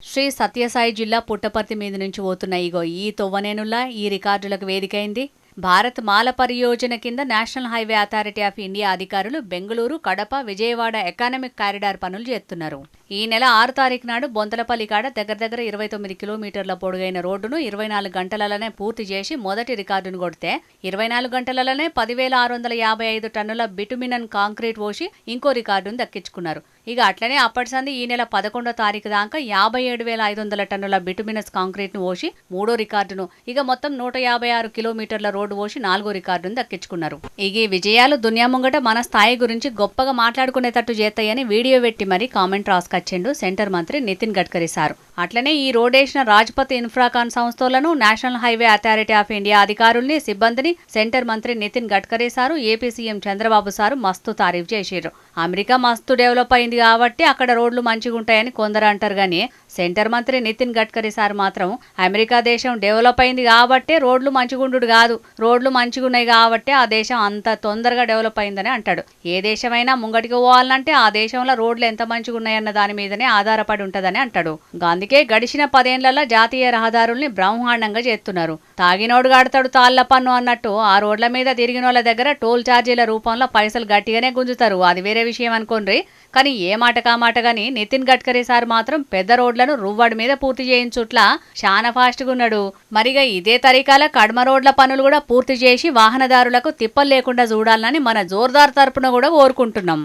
శ్రీ సత్యసాయి జిల్లా పుట్టపర్తి మీద నుంచి పోతున్న ఈ తొవ్వనేనుల్లా ఈ రికార్డులకు వేదికైంది. భారత్ మాల పరియోజన కింద national highway authority of India అధికారులు బెంగళూరు, కడప, విజయవాడ ఎకానమిక్ కారిడార్ పనులు చేస్తున్నారు. ఈ నెల 6 తారీఖు నాడు బొంతలపల్లి కాడ దగ్గర 29 కిలోమీటర్ల పొడుగైన రోడ్డును 24 గంటలలోనే పూర్తి చేసి మొదటి రికార్డును కొడితే 24 గంటలలోనే 10,655 టన్నుల బిటుమినన్ కాంక్రీట్ పోసి ఇంకో రికార్డును దక్కించుకున్నారు. ఇక అట్లనే అప్పటి సంది ఈ నెల 11వ తారీఖు దాకా 57,500 టన్నుల బిటుమినస్ కాంక్రీట్ ను పోసి మూడో రికార్డును, ఇక మొత్తం 156 కిలోమీటర్ల రోడ్డు పోసి 4వ రికార్డును దక్కించుకున్నారు. ఇక ఈ విజయాలు దునియా ముంగట మన స్థాయి గురించి గొప్పగా మాట్లాడుకునేటట్టు చేస్తాయని వీడియో పెట్టి మరీ కామెంట్ రాసుకొచ్చిండు సెంటర్ మంత్రి నితిన్ గడ్కరీ సారు. అట్లనే ఈ రోడేసిన రాజ్పథ్ ఇన్ఫ్రాకాన్ సంస్థలను, national highway authority of India అధికారుల్ని, సిబ్బందిని సెంటర్ మంత్రి Nitin Gadkari sir, AP CM Chandrababu sir మస్తు తారీఫ్ చేసిర్రు. అమెరికా మస్తు డెవలప్ అయింది కాబట్టి అక్కడ రోడ్లు మంచిగుంటాయని కొందరు అంటారు గానీ సెంటర్ మంత్రి నితిన్ గడ్కరీ సార్ మాత్రం అమెరికా దేశం డెవలప్ అయింది కాబట్టే రోడ్లు మంచిగుండు కాదు, రోడ్లు మంచిగున్నాయి కాబట్టే ఆ దేశం అంత తొందరగా డెవలప్ అయిందని అంటాడు. ఏ దేశమైనా ముంగటికి పోవాలంటే ఆ దేశంలో రోడ్లు ఎంత మంచిగున్నాయన్న దాని మీదనే ఆధారపడి ఉంటదని అంటాడు. అందుకే గడిచిన 10 ఏళ్లలో జాతీయ రహదారుల్ని బ్రహ్మాండంగా చేస్తున్నారు. తాగినోడు గడతాడు తాళ్ల పన్ను అన్నట్టు ఆ రోడ్ల మీద తిరిగినోళ్ల దగ్గర టోల్ ఛార్జీల రూపంలో పైసలు గట్టిగానే గుంజుతారు. అది వేరే విషయం అనుకోండి. కానీ ఏ మాట కామాట గాని నితిన్ గడ్కరీ సార్ మాత్రం పెద్ద రోడ్లను రువ్వడి మీద పూర్తి చేయించుట్లా చాలా ఫాస్ట్గా ఉన్నాడు. మరిగా ఇదే తరీకాల కడమ రోడ్ల పనులు కూడా పూర్తి చేసి వాహనదారులకు తిప్పలు లేకుండా చూడాలని మన జోర్దార్ తరపున కూడా కోరుకుంటున్నాం.